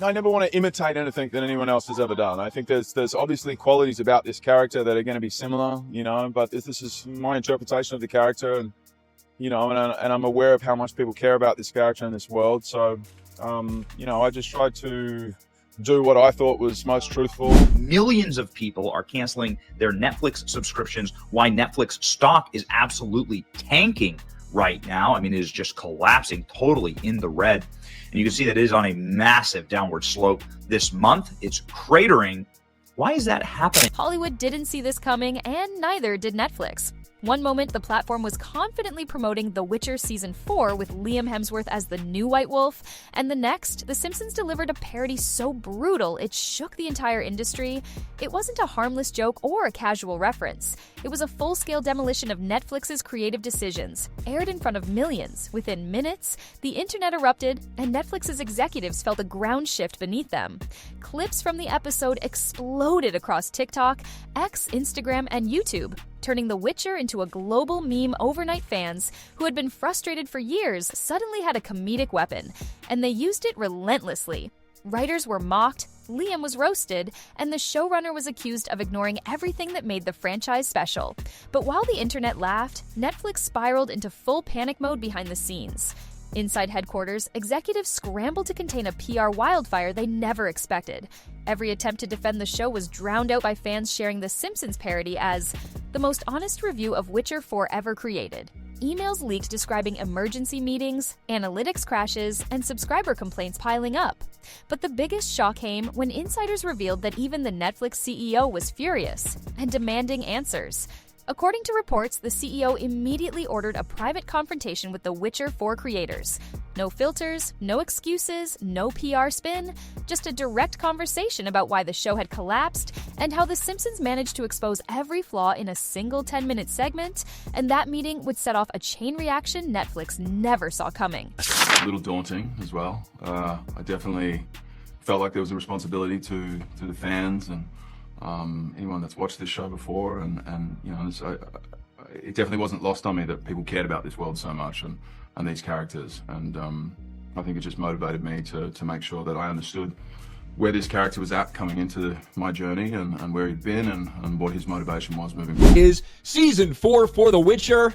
I never want to imitate anything that anyone else has ever done. I think there's obviously qualities about this character that are going to be similar, but this is my interpretation of the character, and and I'm aware of how much people care about this character in this world. So, I just tried to do what I thought was most truthful. Millions of people are canceling their Netflix subscriptions. Why Netflix stock is absolutely tanking right now. I mean, it is just collapsing totally in the red. And you can see that it is on a massive downward slope this month. It's cratering. Why is that happening? Hollywood didn't see this coming, and neither did Netflix. One moment, the platform was confidently promoting The Witcher Season 4 with Liam Hemsworth as the new White Wolf, and the next, The Simpsons delivered a parody so brutal it shook the entire industry. It wasn't a harmless joke or a casual reference. It was a full-scale demolition of Netflix's creative decisions, aired in front of millions. Within minutes, the internet erupted, and Netflix's executives felt a ground shift beneath them. Clips from the episode exploded across TikTok, X, Instagram, and YouTube, turning The Witcher into a global meme overnight. Fans who had been frustrated for years suddenly had a comedic weapon, and they used it relentlessly. Writers were mocked, Liam was roasted, and the showrunner was accused of ignoring everything that made the franchise special. But while the internet laughed, Netflix spiraled into full panic mode behind the scenes. Inside headquarters, executives scrambled to contain a PR wildfire they never expected. Every attempt to defend the show was drowned out by fans sharing the Simpsons parody as the most honest review of Witcher 4 ever created. Emails leaked describing emergency meetings, analytics crashes, and subscriber complaints piling up. But the biggest shock came when insiders revealed that even the Netflix CEO was furious and demanding answers. According to reports, the CEO immediately ordered a private confrontation with the Witcher 4 creators. No filters, no excuses, no PR spin, just a direct conversation about why the show had collapsed and how The Simpsons managed to expose every flaw in a single 10-minute segment, and that meeting would set off a chain reaction Netflix never saw coming. A little daunting as well. I definitely felt like there was a responsibility to the fans and anyone that's watched this show before, and it definitely wasn't lost on me that people cared about this world so much and these characters, and I think it just motivated me to make sure that I understood where this character was at coming into my journey and where he'd been and what his motivation was moving forward. Is season 4 for The Witcher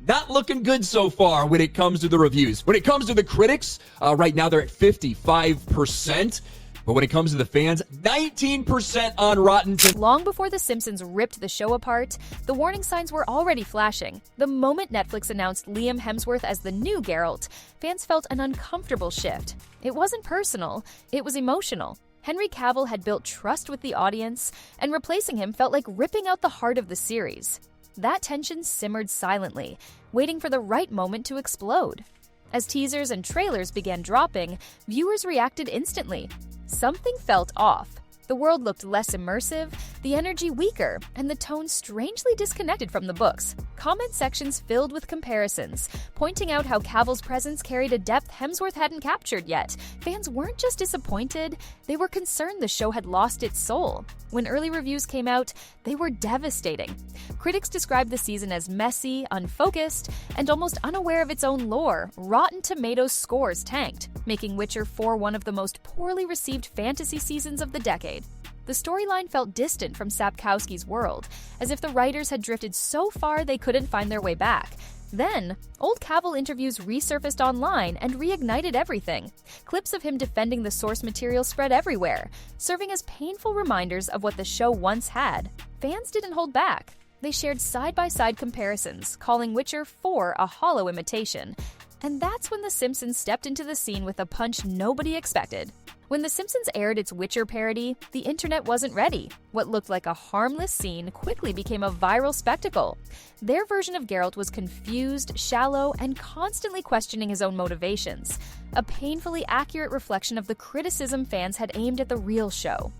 not looking good so far when it comes to the reviews. When it comes to the critics, right now they're at 55%. But when it comes to the fans, 19% on Rotten Tomatoes. Long before The Simpsons ripped the show apart, the warning signs were already flashing. The moment Netflix announced Liam Hemsworth as the new Geralt, fans felt an uncomfortable shift. It wasn't personal, it was emotional. Henry Cavill had built trust with the audience, and replacing him felt like ripping out the heart of the series. That tension simmered silently, waiting for the right moment to explode. As teasers and trailers began dropping, viewers reacted instantly. Something felt off. The world looked less immersive, the energy weaker, and the tone strangely disconnected from the books. Comment sections filled with comparisons, pointing out how Cavill's presence carried a depth Hemsworth hadn't captured yet. Fans weren't just disappointed, they were concerned the show had lost its soul. When early reviews came out, they were devastating. Critics described the season as messy, unfocused, and almost unaware of its own lore. Rotten Tomatoes scores tanked, making Witcher 4 one of the most poorly received fantasy seasons of the decade. The storyline felt distant from Sapkowski's world, as if the writers had drifted so far they couldn't find their way back. Then, old Cavill interviews resurfaced online and reignited everything. Clips of him defending the source material spread everywhere, serving as painful reminders of what the show once had. Fans didn't hold back. They shared side-by-side comparisons, calling Witcher 4 a hollow imitation. And that's when The Simpsons stepped into the scene with a punch nobody expected. When The Simpsons aired its Witcher parody, the internet wasn't ready. What looked like a harmless scene quickly became a viral spectacle. Their version of Geralt was confused, shallow, and constantly questioning his own motivations. A painfully accurate reflection of the criticism fans had aimed at the real show.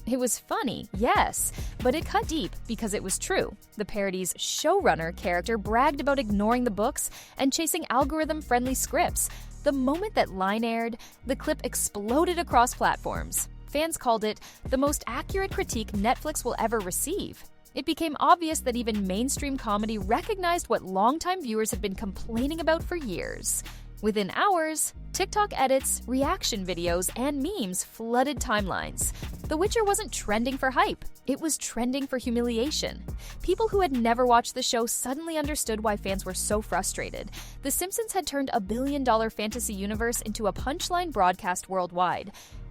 It was funny, yes, but it cut deep because it was true. The parody's showrunner character bragged about ignoring the books and chasing algorithm-friendly scripts. The moment that line aired, the clip exploded across platforms. Fans called it the most accurate critique Netflix will ever receive. It became obvious that even mainstream comedy recognized what longtime viewers had been complaining about for years. Within hours, TikTok edits, reaction videos, and memes flooded timelines. The Witcher wasn't trending for hype, it was trending for humiliation. People who had never watched the show suddenly understood why fans were so frustrated. The Simpsons had turned a billion-dollar fantasy universe into a punchline broadcast worldwide.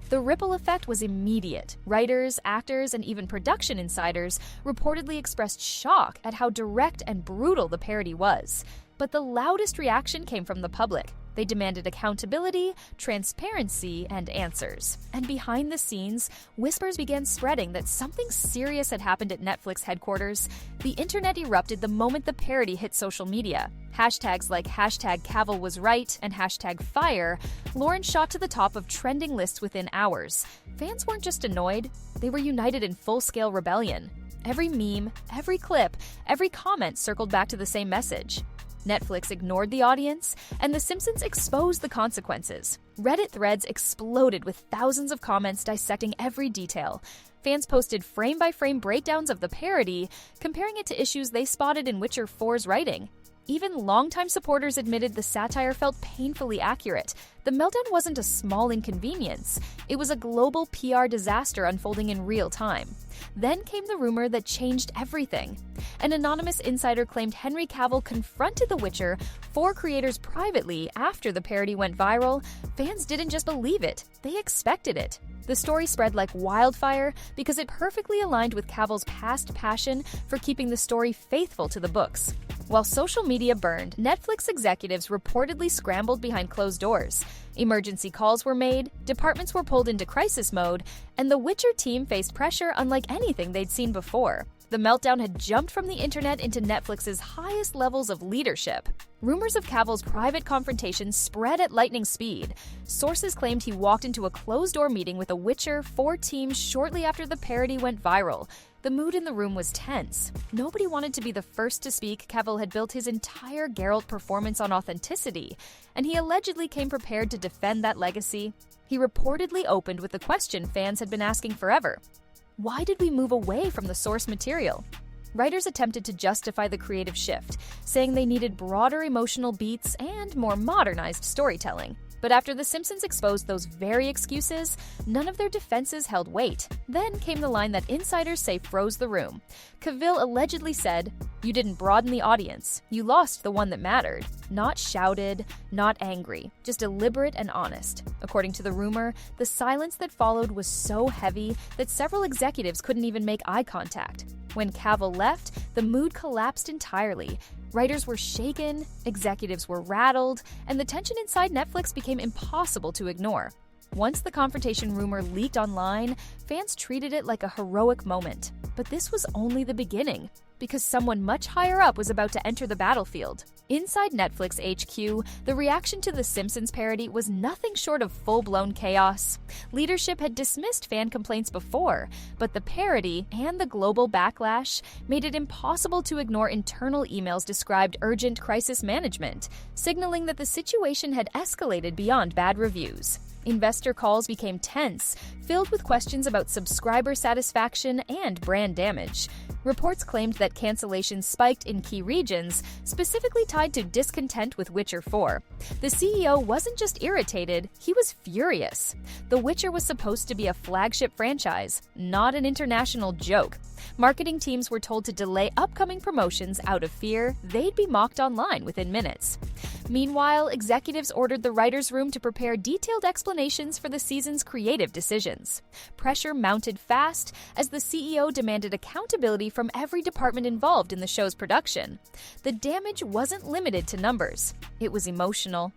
The ripple effect was immediate. Writers, actors, and even production insiders reportedly expressed shock at how direct and brutal the parody was. But the loudest reaction came from the public. They demanded accountability, transparency, and answers. And behind the scenes, whispers began spreading that something serious had happened at Netflix headquarters. The internet erupted the moment the parody hit social media. Hashtags like #Cavill was right and #fire Lauren shot to the top of trending lists within hours. Fans weren't just annoyed, they were united in full-scale rebellion. Every meme, every clip, every comment circled back to the same message. Netflix ignored the audience, and The Simpsons exposed the consequences. Reddit threads exploded with thousands of comments dissecting every detail. Fans posted frame-by-frame breakdowns of the parody, comparing it to issues they spotted in Witcher 4's writing. Even longtime supporters admitted the satire felt painfully accurate. The meltdown wasn't a small inconvenience. It was a global PR disaster unfolding in real time. Then came the rumor that changed everything. An anonymous insider claimed Henry Cavill confronted The Witcher 4 creators privately after the parody went viral. Fans didn't just believe it, they expected it. The story spread like wildfire because it perfectly aligned with Cavill's past passion for keeping the story faithful to the books. While social media burned, Netflix executives reportedly scrambled behind closed doors. Emergency calls were made, departments were pulled into crisis mode, and the Witcher team faced pressure unlike anything they'd seen before. The meltdown had jumped from the internet into Netflix's highest levels of leadership. Rumors of Cavill's private confrontation spread at lightning speed. Sources claimed he walked into a closed-door meeting with the Witcher 4 team shortly after the parody went viral. The mood in the room was tense. Nobody wanted to be the first to speak. Cavill had built his entire Geralt performance on authenticity, and he allegedly came prepared to defend that legacy. He reportedly opened with the question fans had been asking forever. Why did we move away from the source material? Writers attempted to justify the creative shift, saying they needed broader emotional beats and more modernized storytelling. But after The Simpsons exposed those very excuses, none of their defenses held weight. Then came the line that insiders say froze the room. Cavill allegedly said, "You didn't broaden the audience. You lost the one that mattered." Not shouted, not angry, just deliberate and honest. According to the rumor, the silence that followed was so heavy that several executives couldn't even make eye contact. When Cavill left, the mood collapsed entirely. Writers were shaken, executives were rattled, and the tension inside Netflix became impossible to ignore. Once the confrontation rumor leaked online, fans treated it like a heroic moment. But this was only the beginning, because someone much higher up was about to enter the battlefield. Inside Netflix HQ, the reaction to the Simpsons parody was nothing short of full-blown chaos. Leadership had dismissed fan complaints before, but the parody and the global backlash made it impossible to ignore internal emails described urgent crisis management, signaling that the situation had escalated beyond bad reviews. Investor calls became tense, filled with questions about subscriber satisfaction and brand damage. Reports claimed that cancellations spiked in key regions, specifically tied to discontent with Witcher 4. The CEO wasn't just irritated, he was furious. The Witcher was supposed to be a flagship franchise, not an international joke. Marketing teams were told to delay upcoming promotions out of fear they'd be mocked online within minutes. Meanwhile, executives ordered the writers' room to prepare detailed explanations for the season's creative decisions. Pressure mounted fast as the CEO demanded accountability from every department involved in the show's production. The damage wasn't limited to numbers. It was emotional.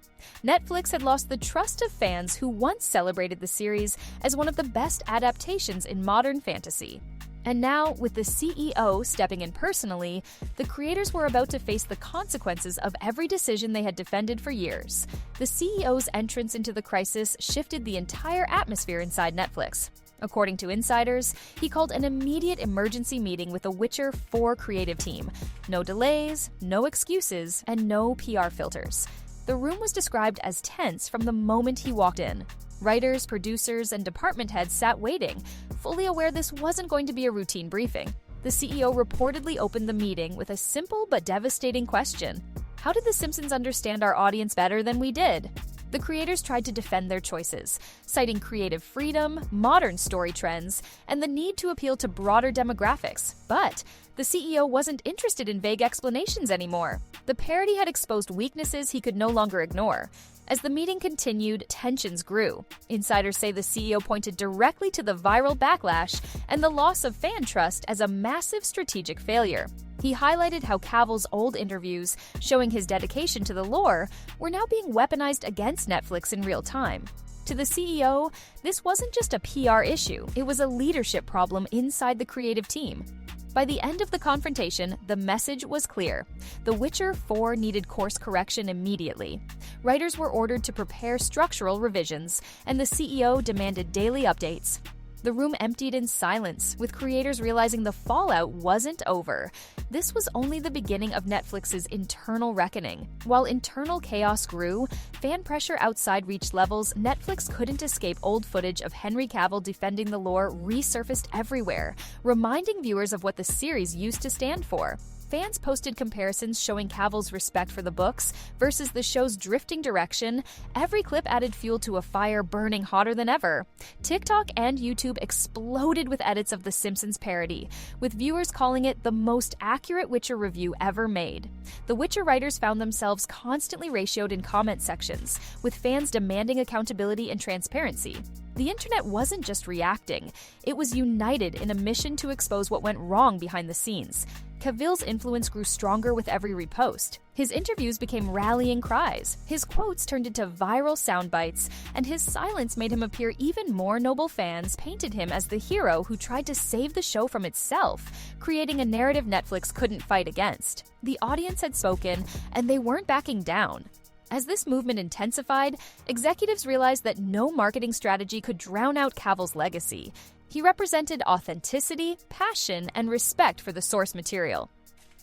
Netflix had lost the trust of fans who once celebrated the series as one of the best adaptations in modern fantasy. And now, with the CEO stepping in personally, the creators were about to face the consequences of every decision they had defended for years. The CEO's entrance into the crisis shifted the entire atmosphere inside Netflix. According to insiders, he called an immediate emergency meeting with the Witcher 4 creative team. No delays, no excuses, and no PR filters. The room was described as tense from the moment he walked in. Writers, producers, and department heads sat waiting, fully aware this wasn't going to be a routine briefing. The CEO reportedly opened the meeting with a simple but devastating question. How did The Simpsons understand our audience better than we did? The creators tried to defend their choices, citing creative freedom, modern story trends, and the need to appeal to broader demographics. But the CEO wasn't interested in vague explanations anymore. The parody had exposed weaknesses he could no longer ignore. As the meeting continued, tensions grew. Insiders say the CEO pointed directly to the viral backlash and the loss of fan trust as a massive strategic failure. He highlighted how Cavill's old interviews, showing his dedication to the lore, were now being weaponized against Netflix in real time. To the CEO, this wasn't just a PR issue, it was a leadership problem inside the creative team. By the end of the confrontation, the message was clear. The Witcher 4 needed course correction immediately. Writers were ordered to prepare structural revisions, and the CEO demanded daily updates. The room emptied in silence, with creators realizing the fallout wasn't over. This was only the beginning of Netflix's internal reckoning. While internal chaos grew, fan pressure outside reached levels Netflix couldn't escape. Old footage of Henry Cavill defending the lore resurfaced everywhere, reminding viewers of what the series used to stand for. Fans posted comparisons showing Cavill's respect for the books versus the show's drifting direction. Every clip added fuel to a fire burning hotter than ever. TikTok and YouTube exploded with edits of The Simpsons parody, with viewers calling it the most accurate Witcher review ever made. The Witcher writers found themselves constantly ratioed in comment sections, with fans demanding accountability and transparency. The internet wasn't just reacting, it was united in a mission to expose what went wrong behind the scenes. Cavill's influence grew stronger with every repost. His interviews became rallying cries, his quotes turned into viral sound bites, and his silence made him appear even more. Noble fans painted him as the hero who tried to save the show from itself, creating a narrative Netflix couldn't fight against. The audience had spoken, and they weren't backing down. As this movement intensified, executives realized that no marketing strategy could drown out Cavill's legacy. He represented authenticity, passion, and respect for the source material.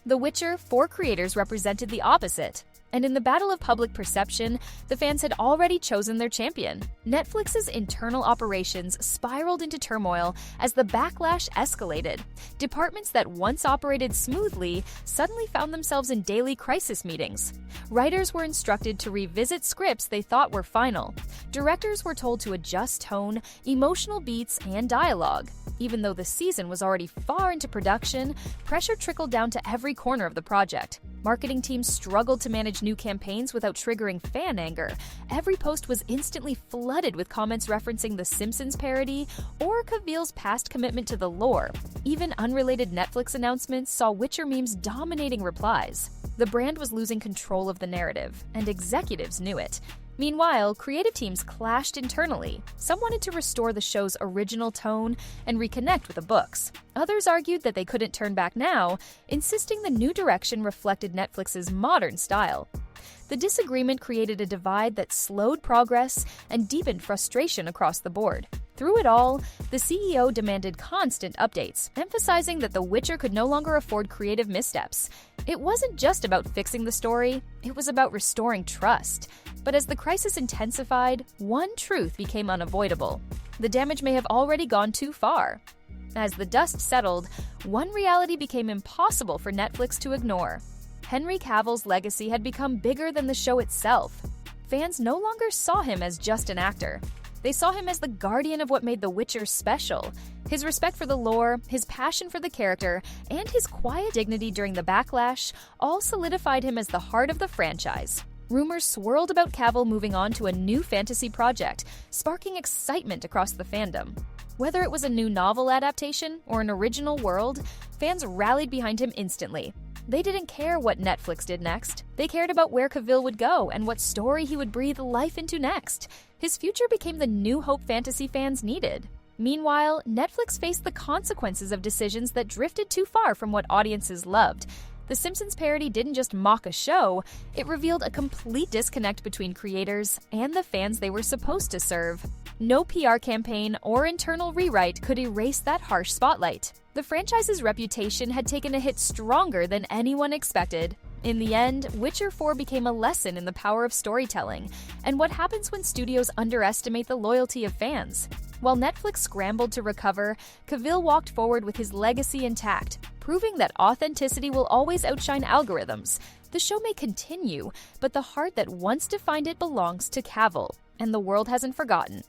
The Witcher 4 creators represented the opposite. And in the battle of public perception, the fans had already chosen their champion. Netflix's internal operations spiraled into turmoil as the backlash escalated. Departments that once operated smoothly suddenly found themselves in daily crisis meetings. Writers were instructed to revisit scripts they thought were final. Directors were told to adjust tone, emotional beats, and dialogue. Even though the season was already far into production, pressure trickled down to every corner of the project. Marketing teams struggled to manage new campaigns without triggering fan anger. Every post was instantly flooded with comments referencing The Simpsons parody or Cavill's past commitment to the lore. Even unrelated Netflix announcements saw Witcher memes dominating replies. The brand was losing control of the narrative, and executives knew it. Meanwhile, creative teams clashed internally. Some wanted to restore the show's original tone and reconnect with the books. Others argued that they couldn't turn back now, insisting the new direction reflected Netflix's modern style. The disagreement created a divide that slowed progress and deepened frustration across the board. Through it all, the CEO demanded constant updates, emphasizing that The Witcher could no longer afford creative missteps. It wasn't just about fixing the story, it was about restoring trust. But as the crisis intensified, one truth became unavoidable. The damage may have already gone too far. As the dust settled, one reality became impossible for Netflix to ignore. Henry Cavill's legacy had become bigger than the show itself. Fans no longer saw him as just an actor. They saw him as the guardian of what made The Witcher special. His respect for the lore, his passion for the character, and his quiet dignity during the backlash all solidified him as the heart of the franchise. Rumors swirled about Cavill moving on to a new fantasy project, sparking excitement across the fandom. Whether it was a new novel adaptation or an original world, fans rallied behind him instantly. They didn't care what Netflix did next. They cared about where Cavill would go and what story he would breathe life into next. His future became the new hope fantasy fans needed. Meanwhile, Netflix faced the consequences of decisions that drifted too far from what audiences loved. The Simpsons parody didn't just mock a show, it revealed a complete disconnect between creators and the fans they were supposed to serve. No PR campaign or internal rewrite could erase that harsh spotlight. The franchise's reputation had taken a hit stronger than anyone expected. In the end, Witcher 4 became a lesson in the power of storytelling and what happens when studios underestimate the loyalty of fans. While Netflix scrambled to recover, Cavill walked forward with his legacy intact, proving that authenticity will always outshine algorithms. The show may continue, but the heart that once defined it belongs to Cavill, and the world hasn't forgotten.